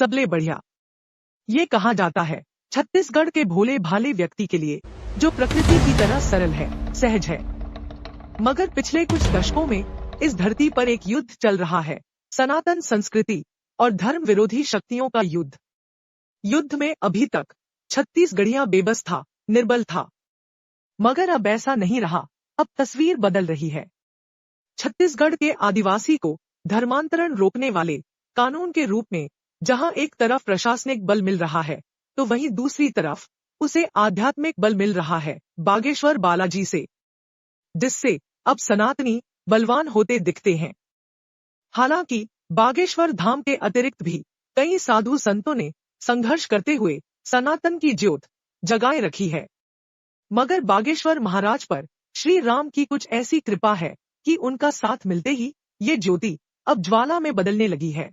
सबले बढ़िया। ये कहा जाता है छत्तीसगढ़ के भोले भाले व्यक्ति के लिए, जो प्रकृति की तरह सरल है, सहज है। मगर पिछले कुछ दशकों में इस धरती पर एक युद्ध चल रहा है, सनातन संस्कृति और धर्म विरोधी शक्तियों का युद्ध। युद्ध में अभी तक छत्तीसगढ़िया बेबस था, निर्बल था। मगर अब ऐसा नहीं रहा, अब तस्वीर बदल रही है। छत्तीसगढ़ के आदिवासी को धर्मांतरण रोकने वाले कानून के रूप में जहां एक तरफ प्रशासनिक बल मिल रहा है, तो वहीं दूसरी तरफ उसे आध्यात्मिक बल मिल रहा है बागेश्वर बालाजी से, जिससे अब सनातनी बलवान होते दिखते हैं। हालांकि बागेश्वर धाम के अतिरिक्त भी कई साधु संतों ने संघर्ष करते हुए सनातन की ज्योत जगाए रखी है। मगर बागेश्वर महाराज पर श्री राम की कुछ ऐसी कृपा है कि उनका साथ मिलते ही ये ज्योति अब ज्वाला में बदलने लगी है।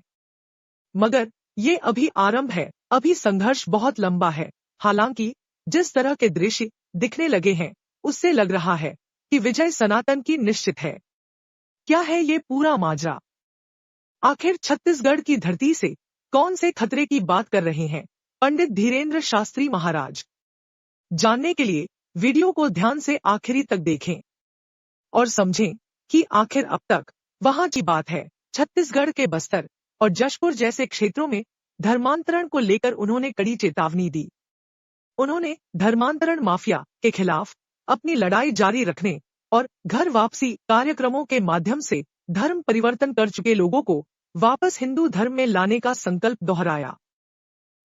मगर ये अभी आरंभ है, अभी संघर्ष बहुत लंबा है। हालांकि जिस तरह के दृश्य दिखने लगे हैं, उससे लग रहा है कि विजय सनातन की निश्चित है। क्या है ये पूरा माजरा? आखिर छत्तीसगढ़ की धरती से कौन से खतरे की बात कर रहे हैं पंडित धीरेन्द्र शास्त्री महाराज? जानने के लिए वीडियो को ध्यान से आखिरी तक देखें और समझें कि आखिर अब तक वहां की बात है। छत्तीसगढ़ के बस्तर और जशपुर जैसे क्षेत्रों में धर्मांतरण को लेकर उन्होंने कड़ी चेतावनी दी। उन्होंने धर्मांतरण माफिया के खिलाफ अपनी लड़ाई जारी रखने और घर वापसी कार्यक्रमों के माध्यम से धर्म परिवर्तन कर चुके लोगों को वापस हिंदू धर्म में लाने का संकल्प दोहराया।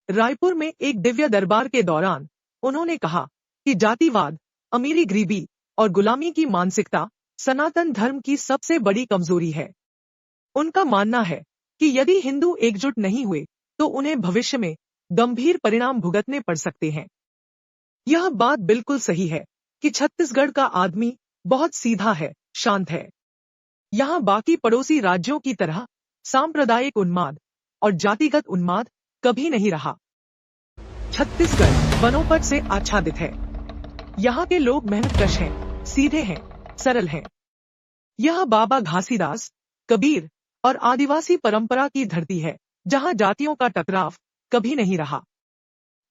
रायपुर में एक दिव्य दरबार के दौरान उन्होंने कहा कि जातिवाद, अमीरी गरीबी और गुलामी की मानसिकता सनातन धर्म की सबसे बड़ी कमजोरी है। उनका मानना है कि यदि हिंदू एकजुट नहीं हुए तो उन्हें भविष्य में गंभीर परिणाम भुगतने पड़ सकते हैं। यह बात बिल्कुल सही है कि छत्तीसगढ़ का आदमी बहुत सीधा है, शांत है। यहाँ बाकी पड़ोसी राज्यों की तरह सांप्रदायिक उन्माद और जातिगत उन्माद कभी नहीं रहा। छत्तीसगढ़ वनोपज से आच्छादित है। यहाँ के लोग मेहनतकश हैं, सीधे हैं, सरल हैं। यह बाबा घासीदास, कबीर और आदिवासी परंपरा की धरती है, जहाँ जातियों का टकराव कभी नहीं रहा।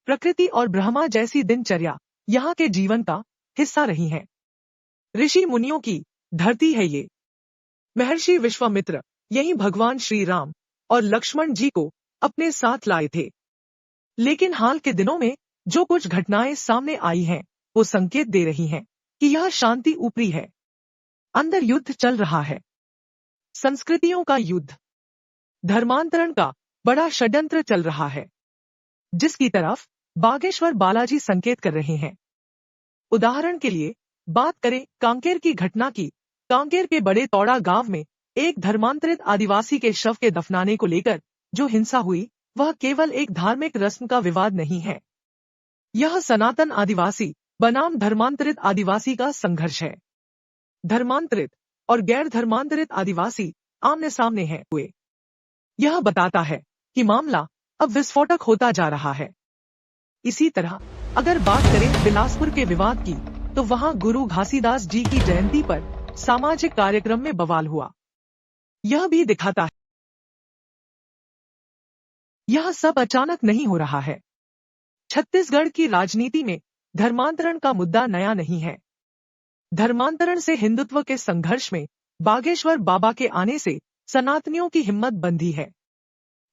प्रकृति और ब्रह्मा जैसी दिनचर्या यहाँ के जीवन का हिस्सा रही है। ऋषि मुनियों की धरती है ये। महर्षि विश्वामित्र यही भगवान श्री राम और लक्ष्मण जी को अपने साथ लाए थे। लेकिन हाल के दिनों में जो कुछ घटनाएं सामने आई हैं, वो संकेत दे रही हैं कि यह शांति ऊपरी है, अंदर युद्ध चल रहा है। संस्कृतियों का युद्ध, धर्मांतरण का बड़ा षड्यंत्र चल रहा है, जिसकी तरफ बागेश्वर बालाजी संकेत कर रहे हैं। उदाहरण के लिए बात करें कांकेर की घटना की। कांकेर के बड़े तौड़ा गांव में एक धर्मांतरित आदिवासी के शव के दफनाने को लेकर जो हिंसा हुई, वह केवल एक धार्मिक रस्म का विवाद नहीं है। यह सनातन आदिवासी बनाम धर्मांतरित आदिवासी का संघर्ष है। धर्मांतरित और गैर धर्मांतरित आदिवासी आमने सामने हैं हुए। यह बताता है कि मामला अब विस्फोटक होता जा रहा है। इसी तरह अगर बात करें बिलासपुर के विवाद की, तो वहां गुरु घासीदास जी की जयंती पर सामाजिक कार्यक्रम में बवाल हुआ। यह भी दिखाता है यह सब अचानक नहीं हो रहा है। छत्तीसगढ़ की राजनीति में धर्मांतरण का मुद्दा नया नहीं है। धर्मांतरण से हिंदुत्व के संघर्ष में बागेश्वर बाबा के आने से सनातनियों की हिम्मत बंधी है।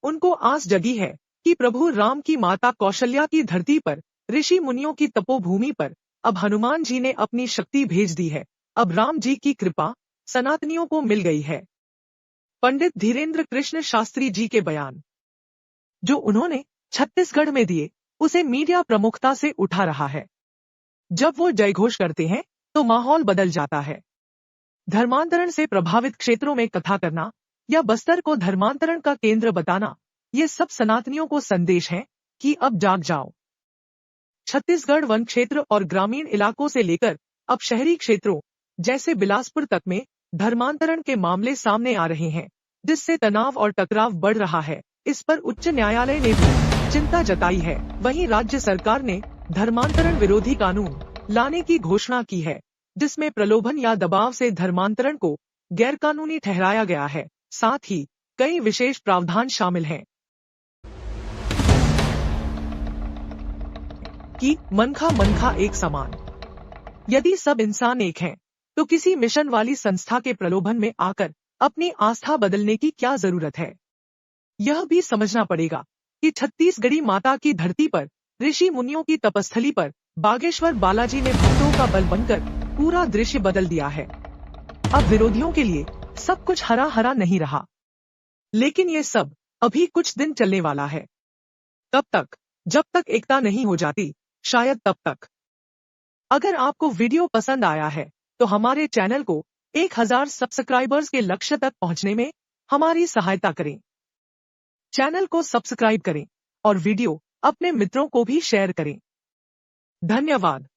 उनको आस जगी है कि प्रभु राम की माता कौशल्या की धरती पर, ऋषि मुनियों की तपोभूमि पर अब हनुमान जी ने अपनी शक्ति भेज दी है। अब राम जी की कृपा सनातनियों को मिल गई है। पंडित धीरेन्द्र कृष्ण शास्त्री जी के बयान जो उन्होंने छत्तीसगढ़ में दिए, उसे मीडिया प्रमुखता से उठा रहा है। जब वो जयघोष करते हैं तो माहौल बदल जाता है। धर्मांतरण से प्रभावित क्षेत्रों में कथा करना या बस्तर को धर्मांतरण का केंद्र बताना, ये सब सनातनियों को संदेश है कि अब जाग जाओ। छत्तीसगढ़ वन क्षेत्र और ग्रामीण इलाकों से लेकर अब शहरी क्षेत्रों जैसे बिलासपुर तक में धर्मांतरण के मामले सामने आ रहे हैं, जिससे तनाव और टकराव बढ़ रहा है। इस पर उच्च न्यायालय ने भी चिंता जताई है। वहीं राज्य सरकार ने धर्मांतरण विरोधी कानून लाने की घोषणा की है, जिसमें प्रलोभन या दबाव से धर्मांतरण को गैरकानूनी ठहराया गया है। साथ ही कई विशेष प्रावधान शामिल हैं। कि मनखा मनखा एक समान। यदि सब इंसान एक हैं, तो किसी मिशन वाली संस्था के प्रलोभन में आकर अपनी आस्था बदलने की क्या जरूरत है। यह भी समझना पड़ेगा कि छत्तीसगढ़ी माता की धरती पर, ऋषि मुनियों की तपस्थली पर बागेश्वर बालाजी ने भक्तों का बल बनकर पूरा दृश्य बदल दिया है। अब विरोधियों के लिए सब कुछ हरा हरा नहीं रहा, लेकिन ये सब अभी कुछ दिन चलने वाला है। तब तक, जब तक एकता नहीं हो जाती, शायद तब तक। अगर आपको वीडियो पसंद आया है, तो हमारे चैनल को 1000 सब्सक्राइबर्स के लक्ष्य तक पहुंचने में हमारी सहायता करें। चैनल को सब्सक्राइब करें और वीडियो अपने मित्रों को भी शेयर करें। धन्यवाद।